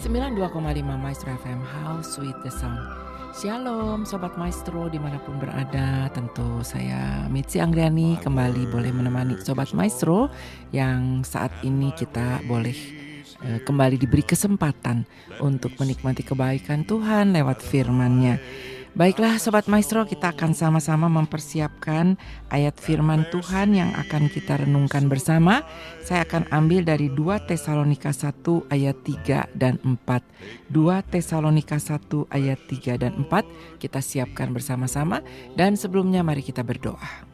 92,5 Maestro FM House with the Sound. Shalom Sobat Maestro dimanapun berada. Tentu saya Mitzi Anggriani kembali boleh menemani Sobat Maestro yang saat ini kita boleh kembali diberi kesempatan untuk menikmati kebaikan Tuhan lewat firman-Nya. Baiklah Sobat Maestro, kita akan sama-sama mempersiapkan ayat firman Tuhan yang akan kita renungkan bersama. Saya akan ambil dari 2 Tesalonika 1 ayat 3 dan 4. 2 Tesalonika 1 ayat 3 dan 4 kita siapkan bersama-sama. Dan sebelumnya mari kita berdoa.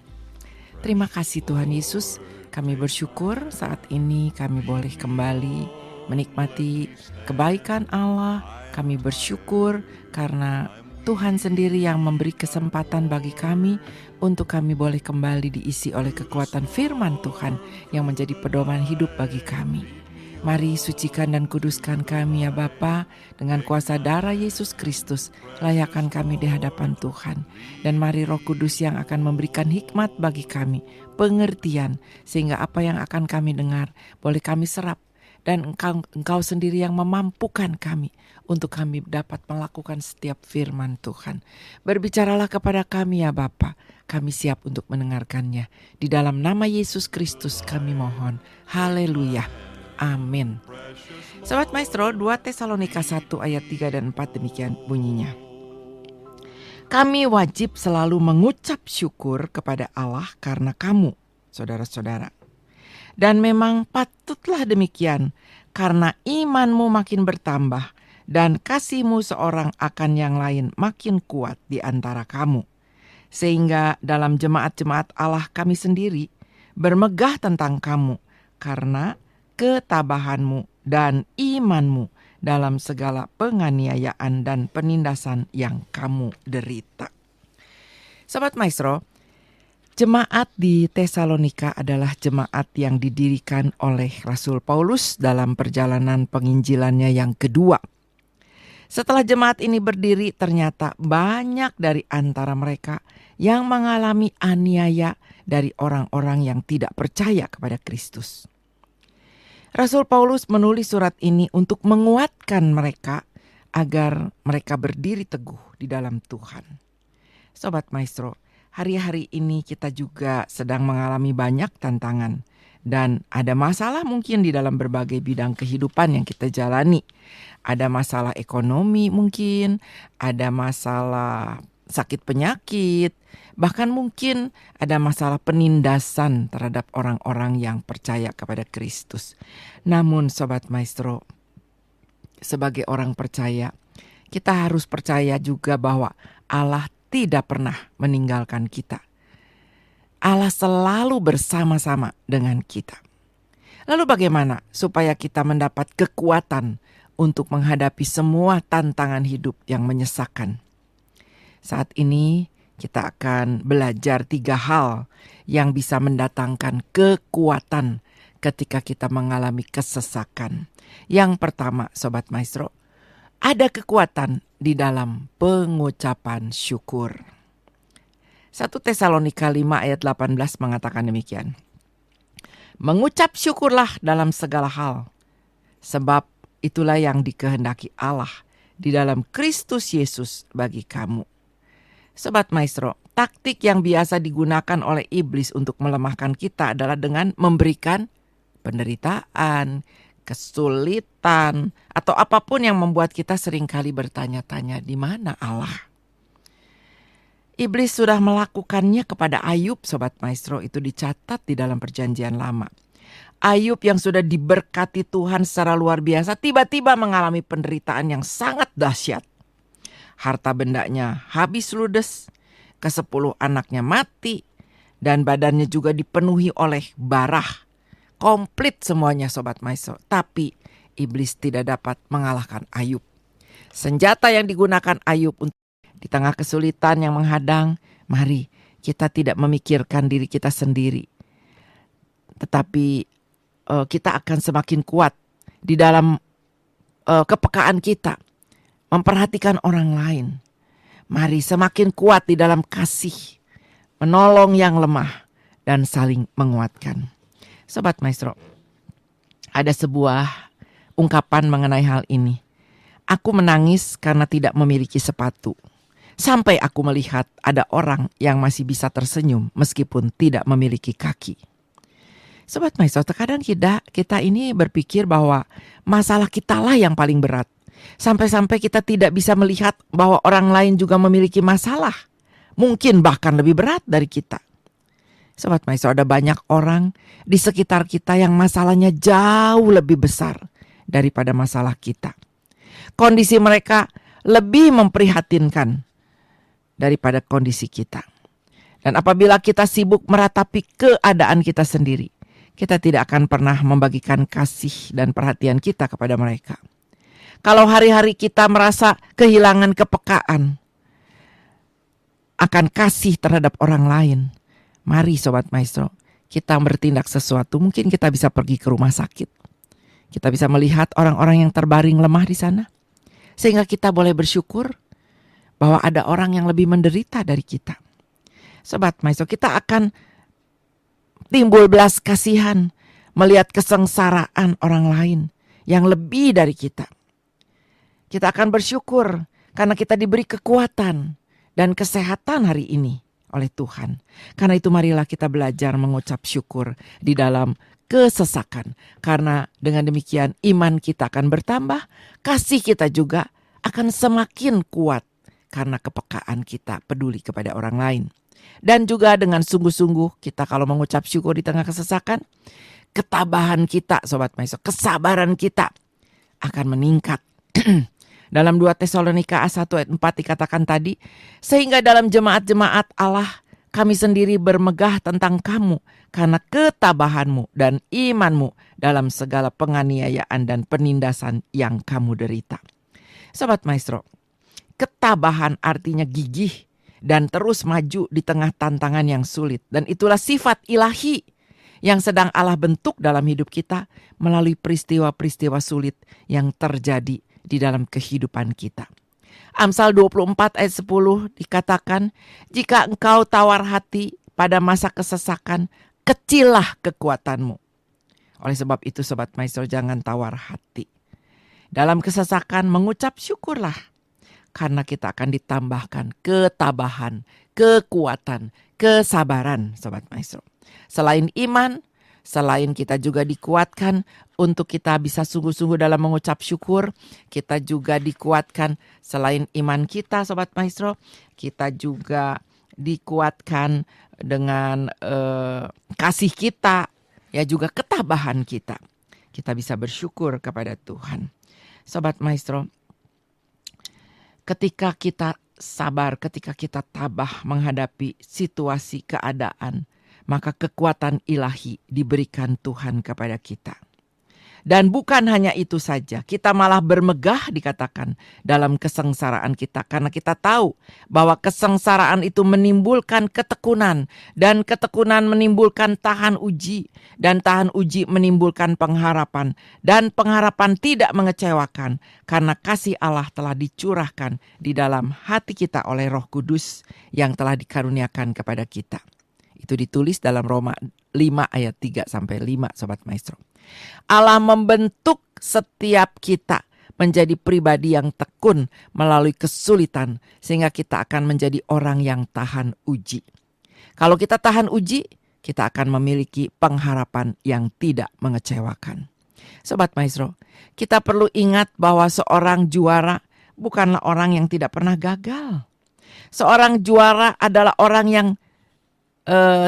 Terima kasih Tuhan Yesus, kami bersyukur saat ini kami boleh kembali menikmati kebaikan Allah. Kami bersyukur karena Tuhan sendiri yang memberi kesempatan bagi kami untuk kami boleh kembali diisi oleh kekuatan firman Tuhan yang menjadi pedoman hidup bagi kami. Mari sucikan dan kuduskan kami ya Bapa, dengan kuasa darah Yesus Kristus, layakkan kami di hadapan Tuhan. Dan mari Roh Kudus yang akan memberikan hikmat bagi kami, pengertian, sehingga apa yang akan kami dengar boleh kami serap. Dan engkau sendiri yang memampukan kami untuk kami dapat melakukan setiap firman Tuhan. Berbicaralah kepada kami ya Bapa, kami siap untuk mendengarkannya. Di dalam nama Yesus Kristus kami mohon. Haleluya. Amin. Sobat Maestro, 2 Tesalonika 1 ayat 3 dan 4 demikian bunyinya. Kami wajib selalu mengucap syukur kepada Allah karena kamu, saudara-saudara. Dan memang patutlah demikian, karena imanmu makin bertambah dan kasihmu seorang akan yang lain makin kuat di antara kamu. Sehingga dalam jemaat-jemaat Allah kami sendiri bermegah tentang kamu, karena ketabahanmu dan imanmu dalam segala penganiayaan dan penindasan yang kamu derita. Sobat Maestro, jemaat di Tesalonika adalah jemaat yang didirikan oleh Rasul Paulus dalam perjalanan penginjilannya yang kedua. Setelah jemaat ini berdiri, ternyata banyak dari antara mereka yang mengalami aniaya dari orang-orang yang tidak percaya kepada Kristus. Rasul Paulus menulis surat ini untuk menguatkan mereka agar mereka berdiri teguh di dalam Tuhan. Sobat Maestro, hari-hari ini kita juga sedang mengalami banyak tantangan dan ada masalah mungkin di dalam berbagai bidang kehidupan yang kita jalani. Ada masalah ekonomi mungkin, ada masalah sakit penyakit, bahkan mungkin ada masalah penindasan terhadap orang-orang yang percaya kepada Kristus. Namun Sobat Maestro, sebagai orang percaya, kita harus percaya juga bahwa Allah tidak pernah meninggalkan kita. Allah selalu bersama-sama dengan kita. Lalu bagaimana supaya kita mendapat kekuatan untuk menghadapi semua tantangan hidup yang menyesakan? Saat ini kita akan belajar 3 hal yang bisa mendatangkan kekuatan ketika kita mengalami kesesakan. Yang pertama, Sobat Maestro, ada kekuatan di dalam pengucapan syukur. 1 Tesalonika 5 ayat 18 mengatakan demikian. Mengucap syukurlah dalam segala hal, sebab itulah yang dikehendaki Allah di dalam Kristus Yesus bagi kamu. Sobat Maestro, taktik yang biasa digunakan oleh iblis untuk melemahkan kita adalah dengan memberikan penderitaan, kesulitan, atau apapun yang membuat kita seringkali bertanya-tanya, di mana Allah? Iblis sudah melakukannya kepada Ayub, Sobat Maestro, itu dicatat di dalam perjanjian lama. Ayub yang sudah diberkati Tuhan secara luar biasa, tiba-tiba mengalami penderitaan yang sangat dahsyat. Harta bendanya habis ludes, ke-10 anaknya mati, dan badannya juga dipenuhi oleh barah. Komplit semuanya Sobat Maestro, tapi iblis tidak dapat mengalahkan Ayub. Senjata yang digunakan Ayub untuk di tengah kesulitan yang menghadang, mari kita tidak memikirkan diri kita sendiri. Tetapi kita akan semakin kuat di dalam kepekaan kita, memperhatikan orang lain. Mari semakin kuat di dalam kasih, menolong yang lemah, dan saling menguatkan. Sobat Maestro, ada sebuah ungkapan mengenai hal ini. Aku menangis karena tidak memiliki sepatu. Sampai aku melihat ada orang yang masih bisa tersenyum meskipun tidak memiliki kaki. Sobat Maestro, terkadang kita ini berpikir bahwa masalah kitalah yang paling berat. Sampai-sampai kita tidak bisa melihat bahwa orang lain juga memiliki masalah. Mungkin bahkan lebih berat dari kita. Sobat Maestro, ada banyak orang di sekitar kita yang masalahnya jauh lebih besar daripada masalah kita. Kondisi mereka lebih memprihatinkan daripada kondisi kita. Dan apabila kita sibuk meratapi keadaan kita sendiri, kita tidak akan pernah membagikan kasih dan perhatian kita kepada mereka. Kalau hari-hari kita merasa kehilangan kepekaan akan kasih terhadap orang lain, mari Sobat Maestro, kita bertindak sesuatu. Mungkin kita bisa pergi ke rumah sakit. Kita bisa melihat orang-orang yang terbaring lemah di sana. Sehingga kita boleh bersyukur bahwa ada orang yang lebih menderita dari kita. Sobat Maestro, kita akan timbul belas kasihan melihat kesengsaraan orang lain yang lebih dari kita. Kita akan bersyukur karena kita diberi kekuatan dan kesehatan hari ini oleh Tuhan. Karena itu marilah kita belajar mengucap syukur di dalam kesesakan. Karena dengan demikian iman kita akan bertambah, kasih kita juga akan semakin kuat karena kepekaan kita peduli kepada orang lain. Dan juga dengan sungguh-sungguh kita kalau mengucap syukur di tengah kesesakan, ketabahan kita Sobat Maestro, kesabaran kita akan meningkat. Dalam 2 Tesalonika 1 ayat 4 dikatakan tadi, sehingga dalam jemaat-jemaat Allah kami sendiri bermegah tentang kamu karena ketabahanmu dan imanmu dalam segala penganiayaan dan penindasan yang kamu derita. Sobat Maestro, ketabahan artinya gigih dan terus maju di tengah tantangan yang sulit. Dan itulah sifat ilahi yang sedang Allah bentuk dalam hidup kita melalui peristiwa-peristiwa sulit yang terjadi di dalam kehidupan kita. Amsal 24 ayat 10 dikatakan, jika engkau tawar hati pada masa kesesakan, kecillah kekuatanmu. Oleh sebab itu Sobat Maestro, jangan tawar hati. Dalam kesesakan mengucap syukurlah, karena kita akan ditambahkan ketabahan, kekuatan, kesabaran Sobat Maestro. Selain iman, selain kita juga dikuatkan untuk kita bisa sungguh-sungguh dalam mengucap syukur, kita juga dikuatkan selain iman kita Sobat Maestro, kita juga dikuatkan dengan kasih kita, ya juga ketabahan kita. Kita bisa bersyukur kepada Tuhan. Sobat Maestro, ketika kita sabar, ketika kita tabah menghadapi situasi keadaan, maka kekuatan ilahi diberikan Tuhan kepada kita. Dan bukan hanya itu saja, kita malah bermegah dikatakan dalam kesengsaraan kita. Karena kita tahu bahwa kesengsaraan itu menimbulkan ketekunan. Dan ketekunan menimbulkan tahan uji. Dan tahan uji menimbulkan pengharapan. Dan pengharapan tidak mengecewakan. Karena kasih Allah telah dicurahkan di dalam hati kita oleh Roh Kudus yang telah dikaruniakan kepada kita. Itu ditulis dalam Roma 5 ayat 3-5 Sobat Maestro. Allah membentuk setiap kita menjadi pribadi yang tekun melalui kesulitan sehingga kita akan menjadi orang yang tahan uji. Kalau kita tahan uji, kita akan memiliki pengharapan yang tidak mengecewakan. Sobat Maestro, kita perlu ingat bahwa seorang juara bukanlah orang yang tidak pernah gagal. Seorang juara adalah orang yang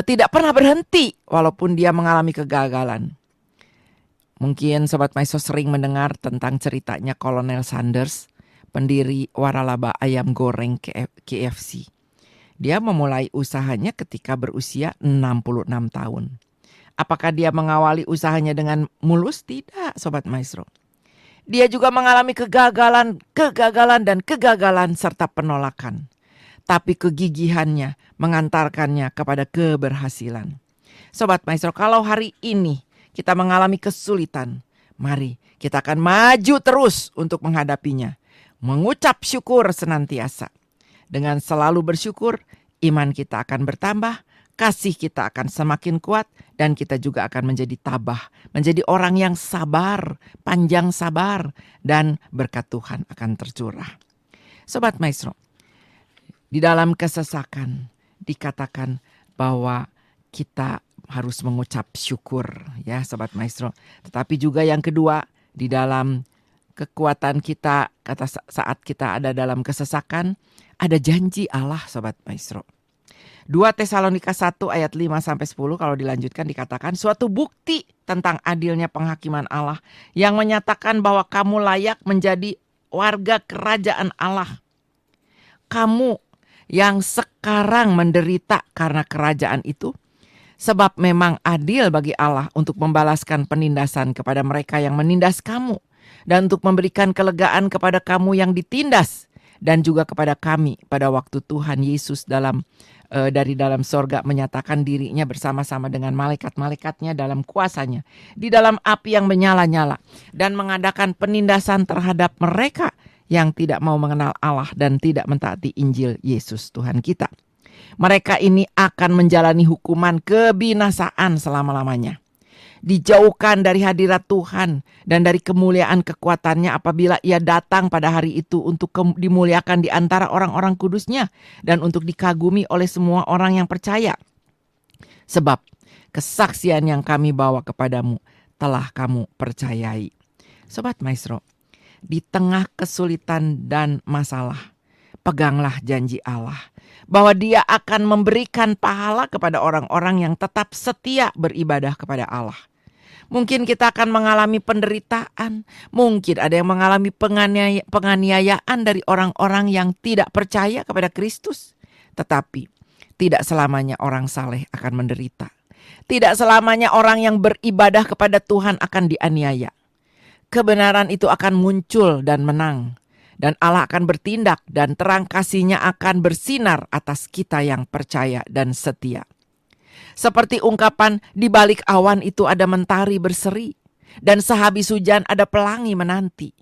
tidak pernah berhenti walaupun dia mengalami kegagalan. Mungkin Sobat Maestro sering mendengar tentang ceritanya Kolonel Sanders, pendiri waralaba ayam goreng KFC. Dia memulai usahanya ketika berusia 66 tahun. Apakah dia mengawali usahanya dengan mulus? Tidak, Sobat Maestro. Dia juga mengalami kegagalan serta penolakan. Tapi kegigihannya mengantarkannya kepada keberhasilan. Sobat Maestro, kalau hari ini kita mengalami kesulitan, mari kita akan maju terus untuk menghadapinya. Mengucap syukur senantiasa. Dengan selalu bersyukur, iman kita akan bertambah, kasih kita akan semakin kuat dan kita juga akan menjadi tabah, menjadi orang yang sabar, panjang sabar, dan berkat Tuhan akan tercurah. Sobat Maestro, di dalam kesesakan dikatakan bahwa kita harus mengucap syukur ya Sobat Maestro. Tetapi juga yang kedua, di dalam kekuatan kita kata saat kita ada dalam kesesakan, ada janji Allah Sobat Maestro. 2 Tesalonika 1 ayat 5-10 kalau dilanjutkan dikatakan suatu bukti tentang adilnya penghakiman Allah yang menyatakan bahwa kamu layak menjadi warga kerajaan Allah. Kamu yang sekarang menderita karena kerajaan itu, sebab memang adil bagi Allah untuk membalaskan penindasan kepada mereka yang menindas kamu dan untuk memberikan kelegaan kepada kamu yang ditindas dan juga kepada kami pada waktu Tuhan Yesus dari dalam sorga menyatakan dirinya bersama-sama dengan malaikat-malaikatnya dalam kuasanya di dalam api yang menyala-nyala dan mengadakan penindasan terhadap mereka yang tidak mau mengenal Allah dan tidak mentaati Injil Yesus Tuhan kita. Mereka ini akan menjalani hukuman kebinasaan selama-lamanya. Dijauhkan dari hadirat Tuhan dan dari kemuliaan kekuatannya apabila ia datang pada hari itu untuk dimuliakan di antara orang-orang kudusnya dan untuk dikagumi oleh semua orang yang percaya. Sebab kesaksian yang kami bawa kepadamu telah kamu percayai. Sobat Maestro, di tengah kesulitan dan masalah, peganglah janji Allah bahwa Dia akan memberikan pahala kepada orang-orang yang tetap setia beribadah kepada Allah. Mungkin kita akan mengalami penderitaan, mungkin ada yang mengalami penganiayaan dari orang-orang yang tidak percaya kepada Kristus. Tetapi tidak selamanya orang saleh akan menderita. Tidak selamanya orang yang beribadah kepada Tuhan akan dianiaya. Kebenaran itu akan muncul dan menang. Dan Allah akan bertindak dan terang kasih-Nya akan bersinar atas kita yang percaya dan setia. Seperti ungkapan di balik awan itu ada mentari berseri dan sehabis hujan ada pelangi menanti.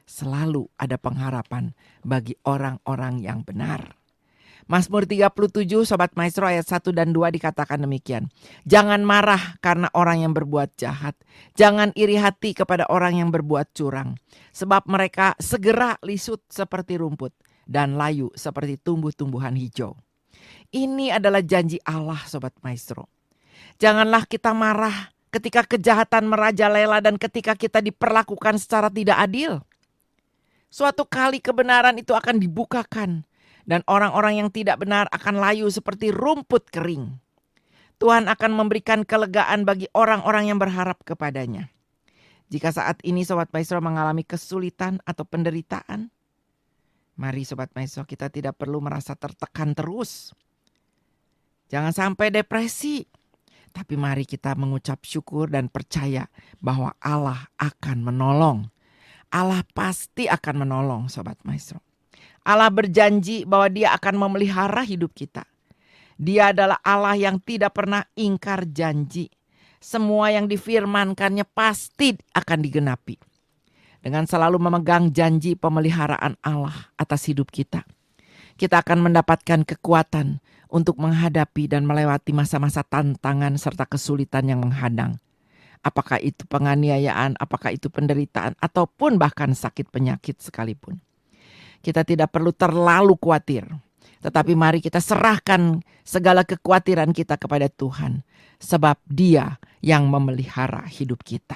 Selalu ada pengharapan bagi orang-orang yang benar. Mazmur 37 Sobat Maestro ayat 1 dan 2 dikatakan demikian. Jangan marah karena orang yang berbuat jahat. Jangan iri hati kepada orang yang berbuat curang. Sebab mereka segera lisut seperti rumput dan layu seperti tumbuh-tumbuhan hijau. Ini adalah janji Allah Sobat Maestro. Janganlah kita marah ketika kejahatan merajalela dan ketika kita diperlakukan secara tidak adil. Suatu kali kebenaran itu akan dibukakan. Dan orang-orang yang tidak benar akan layu seperti rumput kering. Tuhan akan memberikan kelegaan bagi orang-orang yang berharap kepadanya. Jika saat ini Sobat Maestro mengalami kesulitan atau penderitaan, mari Sobat Maestro kita tidak perlu merasa tertekan terus. Jangan sampai depresi. Tapi mari kita mengucap syukur dan percaya bahwa Allah akan menolong. Allah pasti akan menolong Sobat Maestro. Allah berjanji bahwa Dia akan memelihara hidup kita. Dia adalah Allah yang tidak pernah ingkar janji. Semua yang difirmankannya pasti akan digenapi. Dengan selalu memegang janji pemeliharaan Allah atas hidup kita, kita akan mendapatkan kekuatan untuk menghadapi dan melewati masa-masa tantangan serta kesulitan yang menghadang. Apakah itu penganiayaan, apakah itu penderitaan, ataupun bahkan sakit penyakit sekalipun. Kita tidak perlu terlalu khawatir. Tetapi mari kita serahkan segala kekhawatiran kita kepada Tuhan. Sebab Dia yang memelihara hidup kita.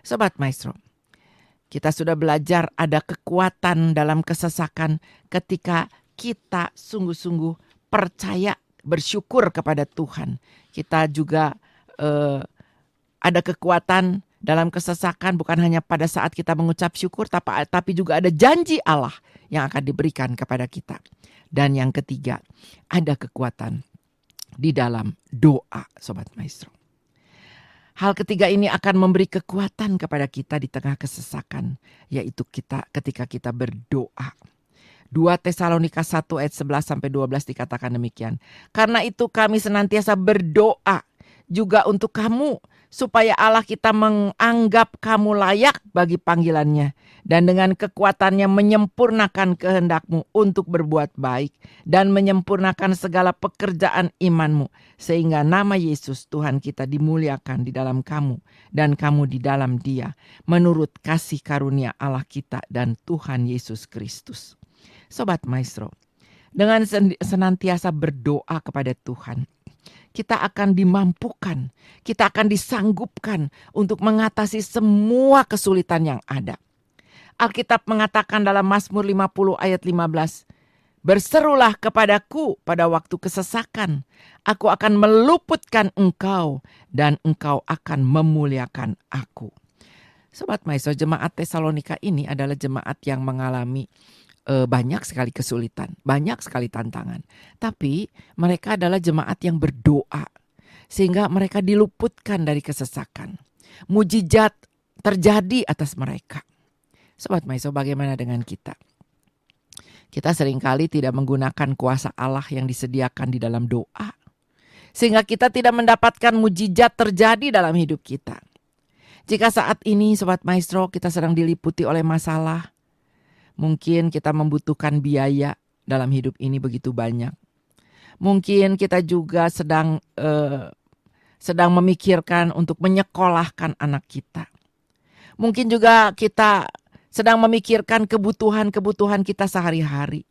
Sobat Maestro, kita sudah belajar ada kekuatan dalam kesesakan ketika kita sungguh-sungguh percaya, bersyukur kepada Tuhan. Kita juga ada kekuatan dalam kesesakan bukan hanya pada saat kita mengucap syukur, tapi juga ada janji Allah yang akan diberikan kepada kita. Dan yang ketiga, ada kekuatan di dalam doa Sobat Maestro. Hal ketiga ini akan memberi kekuatan kepada kita di tengah kesesakan, yaitu ketika kita berdoa. 2 Tesalonika 1 ayat 11-12 dikatakan demikian. Karena itu kami senantiasa berdoa juga untuk kamu, supaya Allah kita menganggap kamu layak bagi panggilannya, dan dengan kekuatannya menyempurnakan kehendakmu untuk berbuat baik dan menyempurnakan segala pekerjaan imanmu, sehingga nama Yesus Tuhan kita dimuliakan di dalam kamu dan kamu di dalam Dia, menurut kasih karunia Allah kita dan Tuhan Yesus Kristus. Sobat Maestro, dengan senantiasa berdoa kepada Tuhan, kita akan dimampukan, kita akan disanggupkan untuk mengatasi semua kesulitan yang ada. Alkitab mengatakan dalam Mazmur 50 ayat 15, "Berserulah kepadaku pada waktu kesesakan, aku akan meluputkan engkau dan engkau akan memuliakan aku." Sobat Maestro, jemaat Tesalonika ini adalah jemaat yang mengalami banyak sekali kesulitan, banyak sekali tantangan. Tapi mereka adalah jemaat yang berdoa sehingga mereka diluputkan dari kesesakan. Mujizat terjadi atas mereka. Sobat Maestro, bagaimana dengan kita? Kita seringkali tidak menggunakan kuasa Allah yang disediakan di dalam doa, sehingga kita tidak mendapatkan mujizat terjadi dalam hidup kita. Jika saat ini Sobat Maestro kita sedang diliputi oleh masalah, mungkin kita membutuhkan biaya dalam hidup ini begitu banyak. Mungkin kita juga sedang memikirkan untuk menyekolahkan anak kita. Mungkin juga kita sedang memikirkan kebutuhan-kebutuhan kita sehari-hari.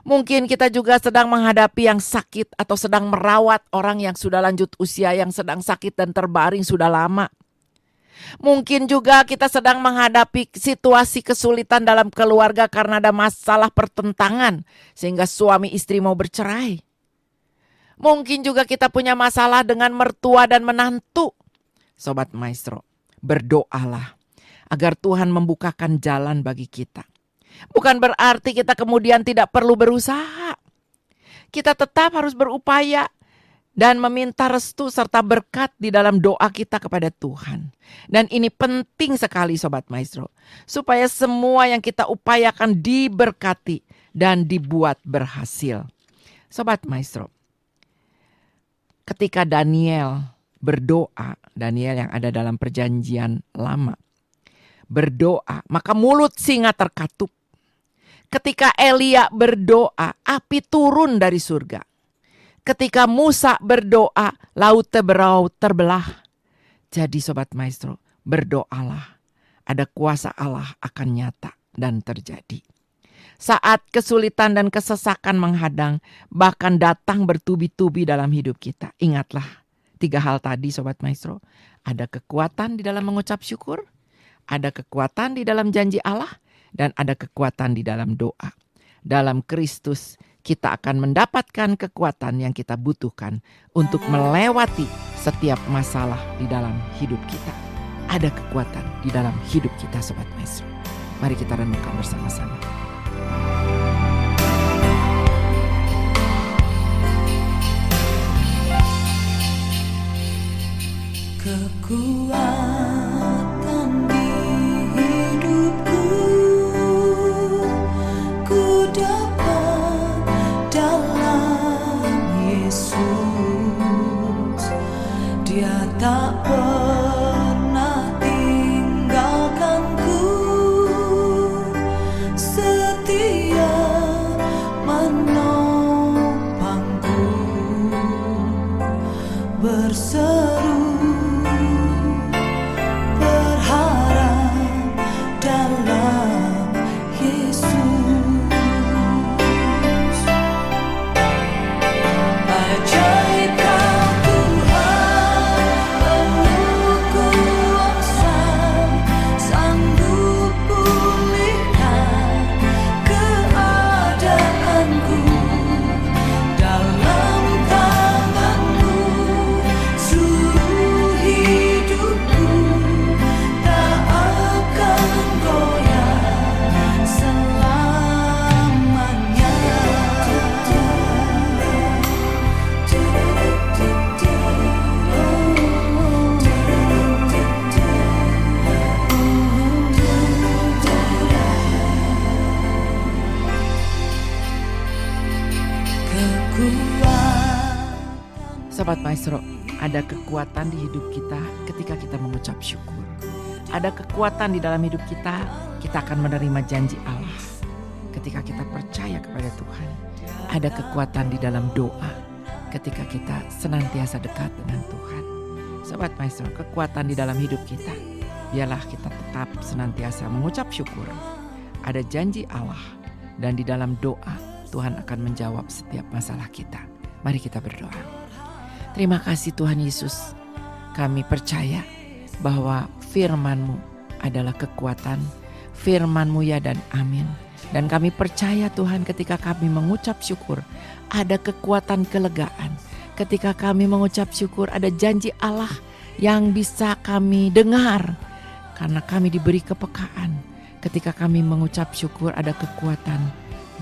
Mungkin kita juga sedang menghadapi yang sakit atau sedang merawat orang yang sudah lanjut usia, yang sedang sakit dan terbaring sudah lama. Mungkin juga kita sedang menghadapi situasi kesulitan dalam keluarga karena ada masalah pertentangan sehingga suami istri mau bercerai. Mungkin juga kita punya masalah dengan mertua dan menantu. Sobat Maestro, berdoalah agar Tuhan membukakan jalan bagi kita. Bukan berarti kita kemudian tidak perlu berusaha. Kita tetap harus berupaya dan meminta restu serta berkat di dalam doa kita kepada Tuhan. Dan ini penting sekali Sobat Maestro, supaya semua yang kita upayakan diberkati dan dibuat berhasil. Sobat Maestro, ketika Daniel berdoa, Daniel yang ada dalam perjanjian lama, berdoa, maka mulut singa terkatup. Ketika Elia berdoa, api turun dari surga. Ketika Musa berdoa, laut terbelah. Jadi Sobat Maestro, berdoalah. Ada kuasa Allah akan nyata dan terjadi. Saat kesulitan dan kesesakan menghadang, bahkan datang bertubi-tubi dalam hidup kita, ingatlah 3 hal tadi Sobat Maestro. Ada kekuatan di dalam mengucap syukur, ada kekuatan di dalam janji Allah, dan ada kekuatan di dalam doa. Dalam Kristus kita akan mendapatkan kekuatan yang kita butuhkan untuk melewati setiap masalah di dalam hidup kita. Ada kekuatan di dalam hidup kita Sobat Maestro. Mari kita renungkan bersama-sama. Kekuatan di hidupku ku dapat dalam Yesus. Dia tak pernah tinggalkanku, setia menopangku, berseru Sobat Maestro, Ada kekuatan di hidup kita ketika kita mengucap syukur. Ada kekuatan di dalam hidup kita akan menerima janji Allah. Ketika kita percaya kepada Tuhan, ada kekuatan di dalam doa ketika kita senantiasa dekat dengan Tuhan. Sobat Maestro, kekuatan di dalam hidup kita, biarlah kita tetap senantiasa mengucap syukur. Ada janji Allah dan di dalam doa Tuhan akan menjawab setiap masalah kita. Mari kita berdoa. Terima kasih Tuhan Yesus, kami percaya bahwa firman-Mu adalah kekuatan, firman-Mu ya dan amin. Dan kami percaya Tuhan ketika kami mengucap syukur, ada kekuatan kelegaan. Ketika kami mengucap syukur, ada janji Allah yang bisa kami dengar. Karena kami diberi kepekaan. Ketika kami mengucap syukur, ada kekuatan.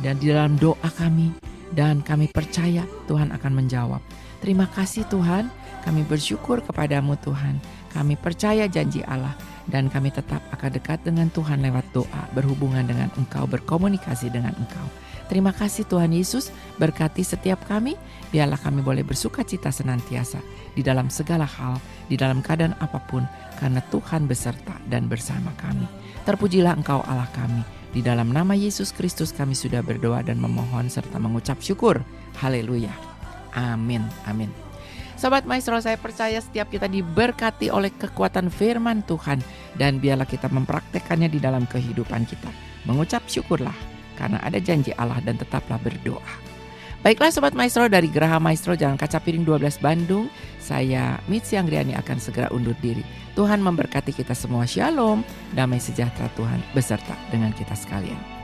Dan di dalam doa kami, dan kami percaya Tuhan akan menjawab. Terima kasih Tuhan, kami bersyukur kepadamu Tuhan. Kami percaya janji Allah dan kami tetap akan dekat dengan Tuhan lewat doa, berhubungan dengan Engkau, berkomunikasi dengan Engkau. Terima kasih Tuhan Yesus, berkati setiap kami, biarlah kami boleh bersukacita senantiasa di dalam segala hal, di dalam keadaan apapun, karena Tuhan beserta dan bersama kami. Terpujilah Engkau Allah kami, di dalam nama Yesus Kristus kami sudah berdoa dan memohon serta mengucap syukur. Haleluya. Amin, amin. Sobat Maestro, saya percaya setiap kita diberkati oleh kekuatan firman Tuhan. Dan biarlah kita mempraktekannya di dalam kehidupan kita. Mengucap syukurlah karena ada janji Allah dan tetaplah berdoa. Baiklah Sobat Maestro, dari Geraha Maestro Jalan Kaca Piring 12 Bandung, saya Mitzi Anggriani akan segera undur diri. Tuhan memberkati kita semua. Shalom, damai sejahtera Tuhan beserta dengan kita sekalian.